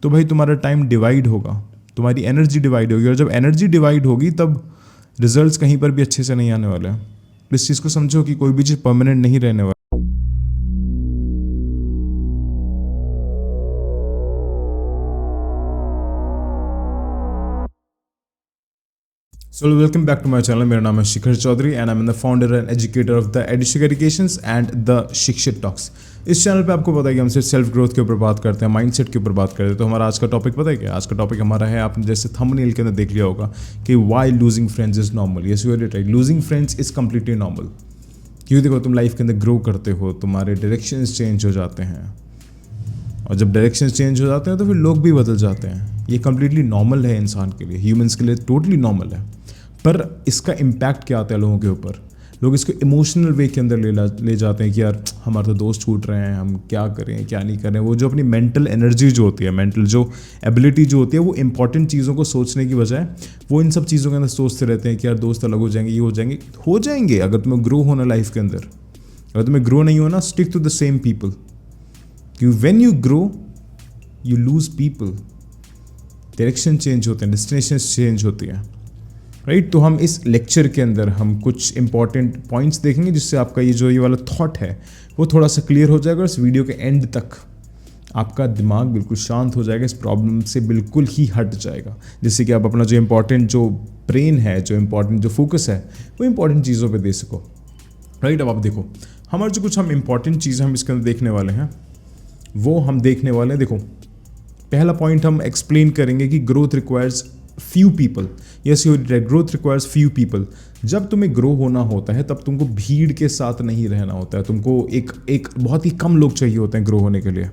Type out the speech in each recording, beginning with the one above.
तो भाई तुम्हारा टाइम डिवाइड होगा, तुम्हारी एनर्जी डिवाइड होगी, और जब एनर्जी डिवाइड होगी तब रिजल्ट्स कहीं पर भी अच्छे से नहीं आने वाले हैं। इस चीज़ को समझो कि कोई भी चीज़ परमानेंट नहीं रहने वाली। So welcome back to my channel. मेरा नाम है Shikhar Chaudhary and I am the founder and educator of the एडिशिक educations and the Shikshit talks. इस चैनल पे आपको पता है कि हम सिर्फ सेल्फ ग्रोथ के ऊपर बात करते हैं, माइंडसेट के ऊपर बात करते हैं। तो हमारा आज का टॉपिक पता है क्या? आज का टॉपिक हमारा है, आपने जैसे थंबनेल के अंदर देख लिया होगा कि why losing friends is normal. Yes you are right, losing friends is completely normal. क्यों? देखो, तुम लाइफ के अंदर ग्रो करते हो, तुम्हारे डायरेक्शंस चेंज हो जाते हैं, और जब डायरेक्शंस चेंज हो जाते हैं तो फिर लोग भी बदल जाते हैं। ये कम्प्लीटली नॉर्मल है इंसान के लिए, ह्यूमंस के लिए टोटली नॉर्मल है। पर इसका इम्पैक्ट क्या आता है लोगों के ऊपर? लोग इसको इमोशनल वे के अंदर ले जाते हैं कि यार हमारे तो दोस्त छूट रहे हैं, हम क्या करें क्या नहीं करें। वो जो अपनी मेंटल एनर्जी जो होती है, मेंटल जो एबिलिटी जो होती है, वो इंपॉर्टेंट चीज़ों को सोचने की बजाय वो इन सब चीज़ों के अंदर सोचते रहते हैं कि यार दोस्त अलग हो जाएंगे, ये हो जाएंगे। अगर तुम्हें ग्रो होना लाइफ के अंदर, अगर तुम्हें ग्रो नहीं होना, stick to the same people. क्योंकि when you grow you lose people, direction change होते हैं, डेस्टिनेशन चेंज होती हैं, राइट। तो हम इस लेक्चर के अंदर हम कुछ इंपॉर्टेंट पॉइंट्स देखेंगे जिससे आपका ये वाला थॉट है वो थोड़ा सा क्लियर हो जाएगा, और इस वीडियो के एंड तक आपका दिमाग बिल्कुल शांत हो जाएगा, इस प्रॉब्लम से बिल्कुल ही हट जाएगा, जिससे कि आप अपना जो इंपॉर्टेंट जो ब्रेन है, जो इंपॉर्टेंट जो फोकस है, वो इंपॉर्टेंट चीज़ों पर दे सको, राइट। अब आप देखो, हमारे जो कुछ हम इंपॉर्टेंट चीज़ें हम इसके अंदर देखने वाले हैं वो हम देखने वाले हैं। देखो, पहला पॉइंट हम एक्सप्लेन करेंगे कि growth requires few people. Yes you right, growth requires few people. जब तुम्हें ग्रो होना होता है तब तुमको भीड़ के साथ नहीं रहना होता है, तुमको एक बहुत ही कम लोग चाहिए होते हैं ग्रो होने के लिए,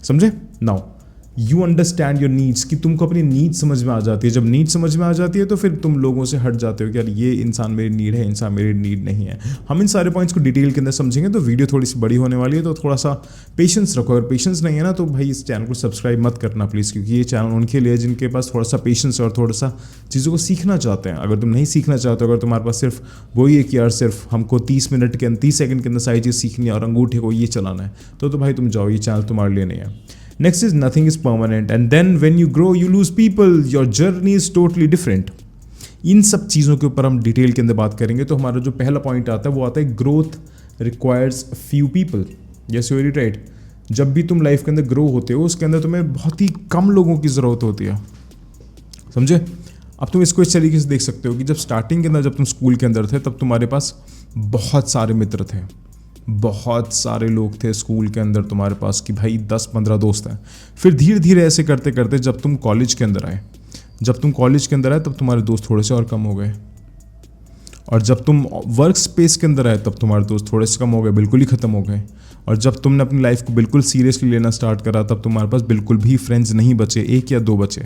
समझे? Now you understand your needs, कि तुमको अपनी नीड्स समझ में आ जाती है। जब नीड समझ में आ जाती है तो फिर तुम लोगों से हट जाते हो कि यार ये इंसान मेरी नीड है, इंसान मेरी नीड नहीं है। हम इन सारे पॉइंट्स को डिटेल के अंदर समझेंगे, तो वीडियो थोड़ी सी बड़ी होने वाली है, तो थोड़ा सा पेशेंस रखो। अगर पेशेंस नहीं है ना तो भाई इस चैनल को सब्सक्राइब मत करना प्लीज़, क्योंकि ये चैनल उनके लिए जिनके पास थोड़ा सा पेशेंस और थोड़ा सा चीज़ों को सीखना चाहते हैं। अगर तुम नहीं सीखना चाहते हो, अगर तुम्हारे पास सिर्फ वही है कि यार सिर्फ हमको 30 मिनट के अंदर 30 सेकंड के अंदर सारी चीज़ सीखनी है और अंगूठे को ये चलाना है, तो भाई तुम जाओ, ये चैनल तुम्हारे लिए नहीं है। Next is nothing is permanent, and then when you grow you lose people, your journey is totally different. इन सब चीज़ों के ऊपर हम डिटेल के अंदर बात करेंगे। तो हमारा जो पहला पॉइंट आता है वो आता है growth requires few people. Yes you very right, जब भी तुम लाइफ के अंदर ग्रो होते हो उसके अंदर तुम्हें बहुत ही कम लोगों की ज़रूरत होती है, समझे? अब तुम इसको इस तरीके से देख सकते हो कि जब स्टार्टिंग के अंदर, जब तुम स्कूल के अंदर थे, तब तुम्हारे पास बहुत सारे मित्र थे, बहुत सारे लोग थे स्कूल के अंदर तुम्हारे पास कि भाई 10-15 दोस्त हैं। फिर धीरे धीरे ऐसे करते करते जब तुम कॉलेज के अंदर आए, तब तुम्हारे दोस्त थोड़े से और कम हो गए, और जब तुम वर्क स्पेस के अंदर आए तब तुम्हारे दोस्त थोड़े से कम हो गए, बिल्कुल ही ख़त्म हो गए, और जब तुमने अपनी लाइफ को बिल्कुल सीरियसली लेना स्टार्ट करा तब तुम्हारे पास बिल्कुल भी फ्रेंड्स नहीं बचे, 1 या 2 बचे।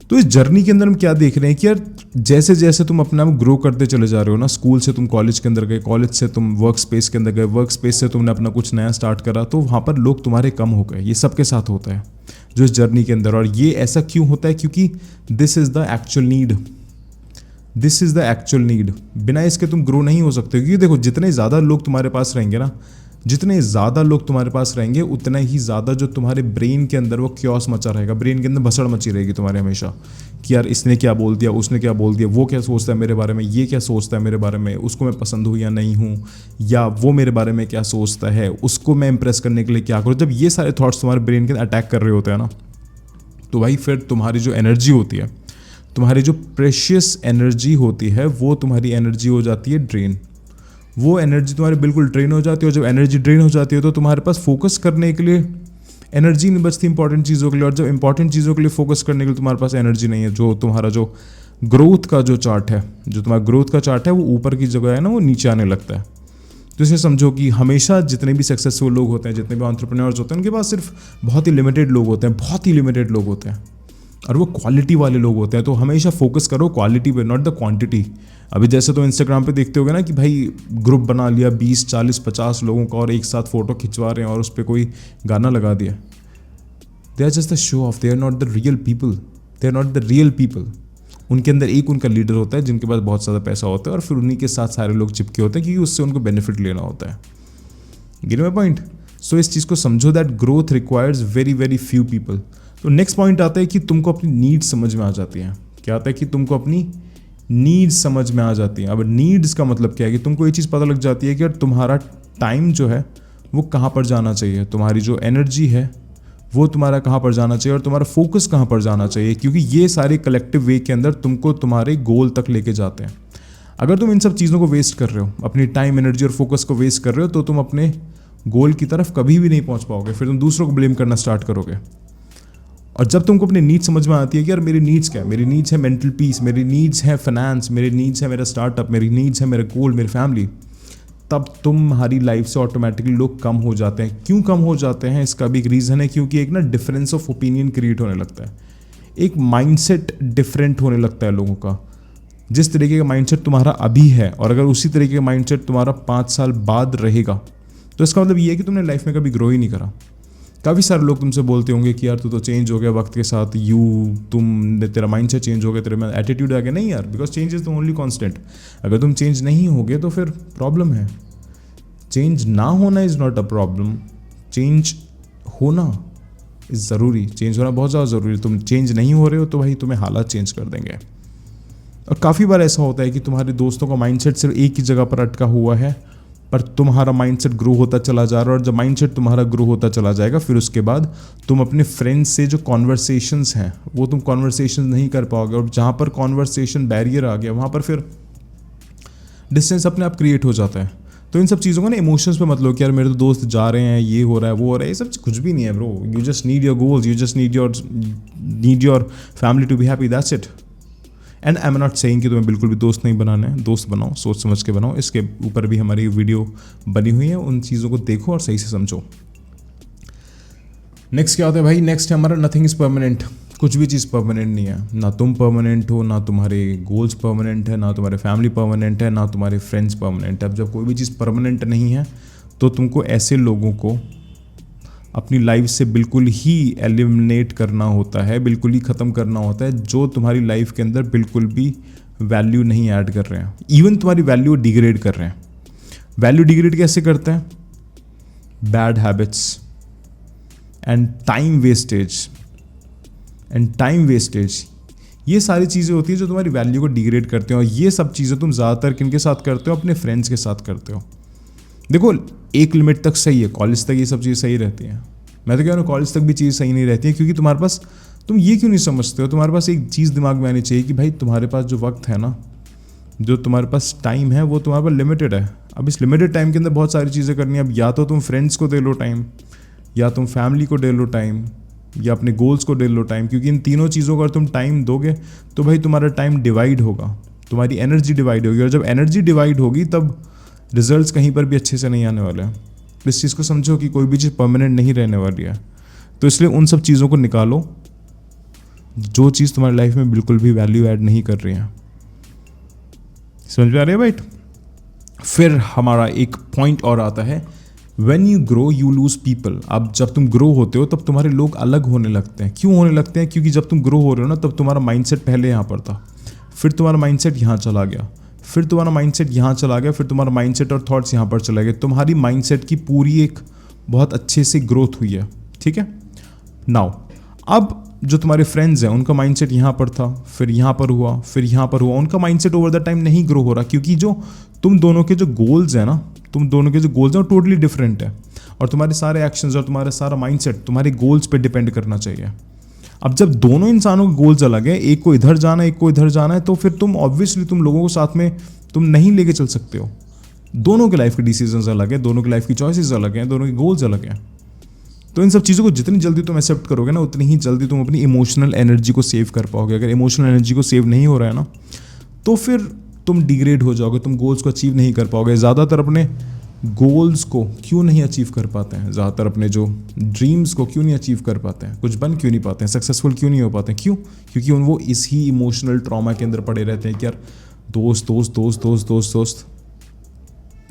तो इस जर्नी के अंदर हम क्या देख रहे हैं कि यार जैसे जैसे तुम अपना ग्रो करते चले जा रहे हो ना, स्कूल से तुम कॉलेज के अंदर गए, कॉलेज से तुम वर्क स्पेस के अंदर गए, वर्क स्पेस से तुमने अपना कुछ नया स्टार्ट करा, तो वहाँ पर लोग तुम्हारे कम हो गए। ये सबके साथ होता है जो इस जर्नी के अंदर। और ये ऐसा क्यों होता है? क्योंकि this is the actual need, this is the actual need. बिना इसके तुम ग्रो नहीं हो सकते। क्योंकि देखो, जितने ज़्यादा लोग तुम्हारे पास रहेंगे ना, जितने ज़्यादा लोग तुम्हारे पास रहेंगे उतना ही ज़्यादा जो तुम्हारे ब्रेन के अंदर वो क्योस मचा रहेगा, ब्रेन के अंदर भसड़ मची रहेगी तुम्हारे हमेशा कि यार इसने क्या बोल दिया, उसने क्या बोल दिया, वो क्या सोचता है मेरे बारे में, ये क्या सोचता है मेरे बारे में, उसको मैं पसंद हूँ या नहीं हूँ, या वो मेरे बारे में क्या सोचता है, उसको मैं इंप्रेस करने के लिए क्या करूँ। जब ये सारे थॉट्स तुम्हारे ब्रेन के अंदर अटैक कर रहे होते हैं ना, तो भाई फिर तुम्हारी जो एनर्जी होती है, तुम्हारी जो प्रेशियस एनर्जी होती है, वो तुम्हारी एनर्जी हो जाती है ड्रेन। वो एनर्जी तुम्हारी बिल्कुल ड्रेन हो जाती है, और जब एनर्जी ड्रेन हो जाती है तो तुम्हारे पास फोकस करने के लिए एनर्जी नहीं बचती इंपॉर्टेंट चीज़ों के लिए, और जब इंपॉर्टेंट चीज़ों के लिए फोकस करने के लिए तुम्हारे पास एनर्जी नहीं है, जो तुम्हारा जो ग्रोथ का जो चार्ट है, जो तुम्हारा ग्रोथ का चार्ट है वो ऊपर की जगह है ना, वो नीचे आने लगता है। तो इसे समझो कि हमेशा जितने भी सक्सेसफुल लोग होते हैं, जितने भी एंटरप्रेन्योर्स होते हैं, उनके पास सिर्फ बहुत ही लिमिटेड लोग होते हैं, बहुत ही लिमिटेड लोग होते हैं, और वो क्वालिटी वाले लोग होते हैं। तो हमेशा फोकस करो क्वालिटी पे, नॉट द क्वांटिटी। अभी जैसे तो इंस्टाग्राम पे देखते होगे ना कि भाई ग्रुप बना लिया 20, 40, 50 लोगों का, और एक साथ फोटो खिंचवा रहे हैं और उस पर कोई गाना लगा दिया। They are just the show off, they are not the real people, they are not the real people. उनके अंदर एक उनका लीडर होता है जिनके पास बहुत ज़्यादा पैसा होता है, और फिर उन्हीं के साथ सारे लोग चिपके होते हैं क्योंकि उससे उनको बेनिफिट लेना होता है। Give me point. सो इस चीज़ को समझो that growth requires very very few people. तो नेक्स्ट पॉइंट आता है कि तुमको अपनी नीड्स समझ में आ जाती हैं। क्या आता है कि तुमको अपनी नीड्स समझ में आ जाती हैं। अब नीड्स का मतलब क्या है कि तुमको ये चीज़ पता लग जाती है कि यार तुम्हारा टाइम जो है वो कहाँ पर जाना चाहिए, तुम्हारी जो एनर्जी है वो तुम्हारा कहाँ पर जाना चाहिए और तुम्हारा फोकस कहाँ पर जाना चाहिए, क्योंकि ये सारे कलेक्टिव वे के अंदर तुमको तुम्हारे गोल तक लेके जाते हैं। अगर तुम इन सब चीज़ों को वेस्ट कर रहे हो, अपनी टाइम, एनर्जी और फोकस को वेस्ट कर रहे हो, तो तुम अपने गोल की तरफ कभी भी नहीं पहुंच पाओगे। फिर तुम दूसरों को ब्लेम करना स्टार्ट करोगे। और जब तुमको अपनी नीड्स समझ में आती है कि यार मेरी नीड्स क्या है, मेरी नीड्स है मेंटल पीस, मेरी नीड्स है फाइनेंस, मेरी नीड्स है मेरा स्टार्टअप, मेरी नीड्स है मेरा गोल, मेरी फैमिली, तब तुम्हारी लाइफ से ऑटोमेटिकली लोग कम हो जाते हैं। क्यों कम हो जाते हैं, इसका भी एक रीज़न है, क्योंकि एक ना डिफरेंस ऑफ ओपिनियन क्रिएट होने लगता है। एक माइंडसेट डिफरेंट होने लगता है लोगों का। जिस तरीके का माइंडसेट तुम्हारा अभी है और अगर उसी तरीके का माइंडसेट तुम्हारा 5 साल बाद रहेगा, तो इसका मतलब ये है कि तुमने लाइफ में कभी ग्रो ही नहीं करा। काफ़ी सारे लोग तुमसे बोलते होंगे कि यार तू तो चेंज हो गया वक्त के साथ, तेरा माइंडसेट चेंज हो गया, तेरे में एटीट्यूड आ गया। नहीं यार, because change is the only constant. अगर तुम चेंज नहीं होगे तो फिर प्रॉब्लम है। चेंज ना होना is not a problem, change होना इज़ ज़रूरी। चेंज होना बहुत ज़्यादा ज़रूरी है। तुम चेंज नहीं हो रहे हो तो भाई तुम्हें हालात चेंज कर देंगे। और काफ़ी बार ऐसा होता है कि तुम्हारे दोस्तों का माइंडसेट सिर्फ एक ही जगह पर अटका हुआ है, पर तुम्हारा माइंडसेट ग्रो होता चला जा रहा है। और जब माइंडसेट तुम्हारा ग्रो होता चला जाएगा, फिर उसके बाद तुम अपने फ्रेंड्स से जो कॉन्वर्सेशंस हैं वो तुम कॉन्वर्सेशन नहीं कर पाओगे। और जहाँ पर कॉन्वर्सेशन बैरियर आ गया वहाँ पर फिर डिस्टेंस अपने आप क्रिएट हो जाता है। तो इन सब चीज़ों को ना इमोशंस पे मत लो कि यार मेरे तो दोस्त जा रहे हैं, ये हो रहा है, वो हो रहा है। ये सब कुछ भी नहीं है bro. You just need your goals, you just need your family to be happy, that's it. And I am not saying कि तुम्हें बिल्कुल भी दोस्त नहीं बनाने हैं। दोस्त बनाओ, सोच समझ के बनाओ। इसके ऊपर भी हमारी वीडियो बनी हुई है, उन चीज़ों को देखो और सही से समझो। नेक्स्ट क्या होता है भाई, नेक्स्ट है हमारा नथिंग इज़ परमानेंट। कुछ भी चीज़ परमानेंट नहीं है। ना तुम परमानेंट हो, ना तुम्हारे गोल्स परमानेंट है, ना तुम्हारे फैमिली परमानेंट है, ना तुम्हारे फ्रेंड्स परमानेंट है। अब जब कोई भी चीज़ परमानेंट नहीं है तो तुमको ऐसे लोगों को अपनी लाइफ से बिल्कुल ही एलिमिनेट करना होता है, बिल्कुल ही ख़त्म करना होता है, जो तुम्हारी लाइफ के अंदर बिल्कुल भी वैल्यू नहीं ऐड कर रहे हैं। इवन तुम्हारी वैल्यू डिग्रेड कर रहे हैं। वैल्यू डिग्रेड कैसे करते हैं? Bad habits and time wastage ये सारी चीज़ें होती हैं जो तुम्हारी वैल्यू को डिग्रेड करते हैं। और ये सब चीज़ें तुम ज़्यादातर किनके साथ करते हो? अपने फ्रेंड्स के साथ करते हो। देखो, एक लिमिट तक सही है, कॉलेज तक ये सब चीज़ें सही रहती हैं। मैं तो कह रहा हूँ कॉलेज तक भी चीज़ सही नहीं रहती है, क्योंकि तुम्हारे पास, तुम ये क्यों नहीं समझते हो, तुम्हारे पास एक चीज़ दिमाग में आनी चाहिए कि भाई तुम्हारे पास जो वक्त है ना, जो तुम्हारे पास टाइम है, वो तुम्हारे पास लिमिटेड है। अब इस लिमिटेड टाइम के अंदर बहुत सारी चीज़ें करनी है। अब या तो तुम फ्रेंड्स को दे लो टाइम, या तुम फैमिली को दे लो टाइम, या अपने गोल्स को दे लो टाइम। क्योंकि इन तीनों चीज़ों को अगर तुम टाइम दोगे तो भाई तुम्हारा टाइम डिवाइड होगा, तुम्हारी एनर्जी डिवाइड होगी। और जब एनर्जी डिवाइड होगी तब रिजल्ट्स कहीं पर भी अच्छे से नहीं आने वाले हैं। इस चीज़ को समझो कि कोई भी चीज़ परमानेंट नहीं रहने वाली है। तो इसलिए उन सब चीज़ों को निकालो जो चीज़ तुम्हारी लाइफ में बिल्कुल भी वैल्यू ऐड नहीं कर रही है। समझ में आ रही है भाई? फिर हमारा एक पॉइंट और आता है, when you grow you lose people. अब जब तुम ग्रो होते हो तब तुम्हारे लोग अलग होने लगते हैं। क्यों होने लगते हैं? क्योंकि जब तुम ग्रो हो रहे हो ना, तब तुम्हारा माइंडसेट पहले यहाँ पर था, फिर तुम्हारा माइंडसेट यहाँ चला गया, फिर तुम्हारा माइंडसेट यहाँ चला गया, फिर तुम्हारा माइंडसेट और थॉट्स यहाँ पर चले गए। तुम्हारी माइंडसेट की पूरी एक बहुत अच्छे से ग्रोथ हुई है। ठीक है, नाउ अब जो तुम्हारे फ्रेंड्स हैं उनका माइंडसेट यहाँ पर था, फिर यहाँ पर हुआ, फिर यहाँ पर हुआ। उनका माइंडसेट ओवर द टाइम नहीं ग्रो हो रहा, क्योंकि जो तुम दोनों के जो गोल्स हैं ना, वो टोटली डिफरेंट है। और तुम्हारे सारे एक्शंस और तुम्हारा सारा माइंडसेट तुम्हारे गोल्स पे डिपेंड करना चाहिए। अब जब दोनों इंसानों के गोल्स अलग है, एक को इधर जाना है, एक को इधर जाना है, तो फिर तुम ऑब्वियसली तुम लोगों को साथ में तुम नहीं लेके चल सकते हो। दोनों के लाइफ के डिसीजंस अलग हैं, दोनों की लाइफ की चॉइसेस अलग हैं, दोनों के गोल्स अलग हैं। तो इन सब चीज़ों को जितनी जल्दी तुम एक्सेप्ट करोगे ना, उतनी ही जल्दी तुम अपनी इमोशनल एनर्जी को सेव कर पाओगे। अगर इमोशनल एनर्जी को सेव नहीं हो रहा है ना, तो फिर तुम डिग्रेड हो जाओगे, तुम गोल्स को अचीव नहीं कर पाओगे। ज़्यादातर अपने गोल्स को क्यों नहीं अचीव कर पाते हैं? ज़्यादातर अपने जो ड्रीम्स को क्यों नहीं अचीव कर पाते हैं? कुछ बन क्यों नहीं पाते हैं? सक्सेसफुल क्यों नहीं हो पाते हैं? क्यों? क्योंकि वो इसी इमोशनल ट्रॉमा के अंदर पड़े रहते हैं कि यार दोस्त दोस्त दोस्त दोस्त दोस्त दोस्त।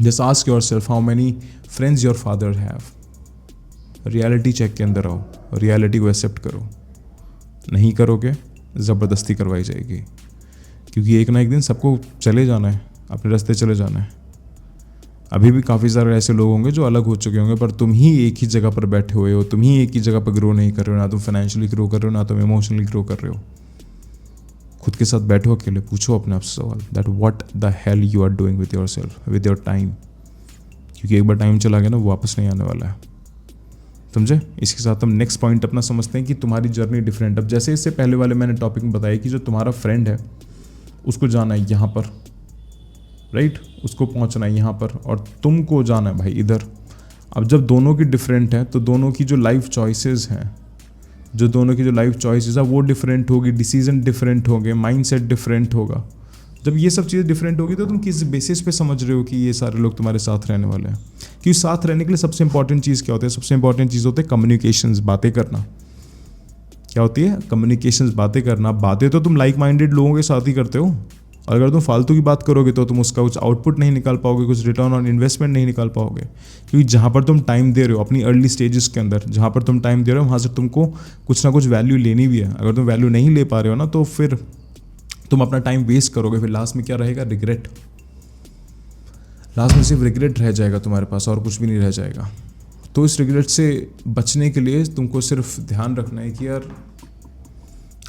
Just ask yourself how many friends your father have. Reality check के अंदर आओ, रियलिटी को एक्सेप्ट करो। नहीं करोगे, ज़बरदस्ती करवाई जाएगी, क्योंकि एक ना एक दिन सबको चले जाना है, अपने रास्ते चले जाना है। अभी भी काफ़ी सारे ऐसे लोग होंगे जो अलग हो चुके होंगे, पर तुम ही एक ही जगह पर बैठे हुए हो, तुम ही एक ही जगह पर ग्रो नहीं कर रहे हो, ना तुम फाइनेंशियली ग्रो कर रहे हो, ना तुम इमोशनली ग्रो कर रहे हो। खुद के साथ बैठो अकेले, पूछो अपने आप से सवाल that what the hell you are doing with yourself, with your time. क्योंकि एक बार टाइम चला गया ना, वो वापस नहीं आने वाला है, समझे। इसके साथ हम नेक्स्ट पॉइंट अपना समझते हैं कि तुम्हारी जर्नी डिफरेंट। अब जैसे इससे पहले वाले मैंने टॉपिक में बताया कि जो तुम्हारा फ्रेंड है उसको जाना है यहाँ पर, राइट, उसको पहुँचना है यहाँ पर, और तुमको जाना है भाई इधर। अब जब दोनों की डिफरेंट है तो दोनों की जो लाइफ चॉइसेस हैं, वो डिफरेंट होगी, डिसीजन डिफरेंट होंगे, माइंडसेट डिफरेंट होगा। जब ये सब चीज़ें डिफरेंट होगी तो तुम किस बेसिस पे समझ रहे हो कि ये सारे लोग तुम्हारे साथ रहने वाले हैं। क्योंकि साथ रहने के लिए सबसे इंपॉर्टेंट चीज़ क्या होती है? सबसे इंपॉर्टेंट चीज़ होती है कम्युनिकेशंस, बातें करना। क्या होती है? कम्युनिकेशंस, बातें करना। बातें तो तुम लाइक माइंडेड लोगों के साथ ही करते हो। अगर तुम फालतू की बात करोगे तो तुम उसका कुछ आउटपुट नहीं निकाल पाओगे, कुछ रिटर्न ऑन इन्वेस्टमेंट नहीं निकाल पाओगे। क्योंकि जहाँ पर तुम टाइम दे रहे हो अपनी अर्ली स्टेजेस के अंदर, जहाँ पर तुम टाइम दे रहे हो वहाँ से तुमको कुछ ना कुछ वैल्यू लेनी भी है। अगर तुम वैल्यू नहीं ले पा रहे हो ना, तो फिर तुम अपना टाइम वेस्ट करोगे। फिर लास्ट में क्या रहेगा? रिग्रेट। लास्ट में सिर्फ रिग्रेट रह जाएगा तुम्हारे पास, और कुछ भी नहीं रह जाएगा। तो इस रिग्रेट से बचने के लिए तुमको सिर्फ ध्यान रखना है कि यार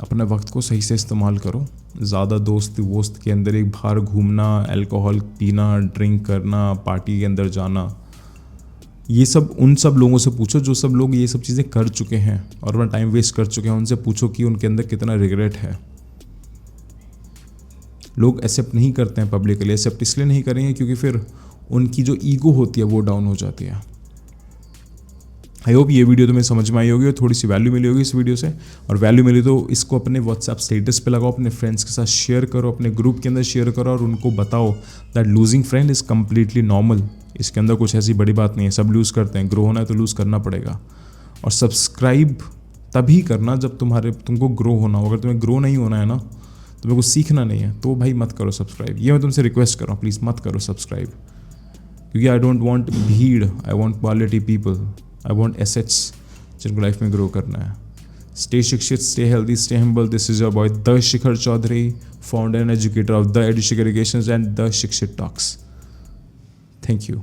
अपने वक्त को सही से इस्तेमाल करो। ज़्यादा दोस्त वोस्त के अंदर एक बाहर घूमना, अल्कोहल पीना, ड्रिंक करना, पार्टी के अंदर जाना, ये सब उन सब लोगों से पूछो जो सब लोग ये सब चीज़ें कर चुके हैं और अपना टाइम वेस्ट कर चुके हैं। उनसे पूछो कि उनके अंदर कितना रिग्रेट है। लोग एक्सेप्ट नहीं करते हैं पब्लिकली। एक्सेप्ट इसलिए नहीं करेंगे क्योंकि फिर उनकी जो ईगो होती है वो डाउन हो जाती है। आई होप ये वीडियो तुम्हें समझ में आई होगी और थोड़ी सी वैल्यू मिली होगी इस वीडियो से। और वैल्यू मिली तो इसको अपने व्हाट्सएप स्टेटस पे लगाओ, अपने फ्रेंड्स के साथ शेयर करो, अपने ग्रुप के अंदर शेयर करो और उनको बताओ that losing friend is completely normal. इसके अंदर कुछ ऐसी बड़ी बात नहीं है, सब लूज़ करते हैं। ग्रो होना है तो लूज़ करना पड़ेगा। और सब्सक्राइब तभी करना जब तुमको ग्रो होना हो। अगर तुम्हें ग्रो नहीं होना है ना, तुम्हें कुछ सीखना नहीं है, तो भाई मत करो सब्सक्राइब। ये मैं तुमसे रिक्वेस्ट कर रहा हूँ, प्लीज़ मत करो सब्सक्राइब। क्योंकि आई डोंट वांट भीड़, I want quality people, I want assets जिनको लाइफ में ग्रो करना है। स्टे शिक्षित, stay healthy, stay humble. This is your boy the Shikhar Chaudhary, founder and educator of the education and the Shikshit talks. Thank you.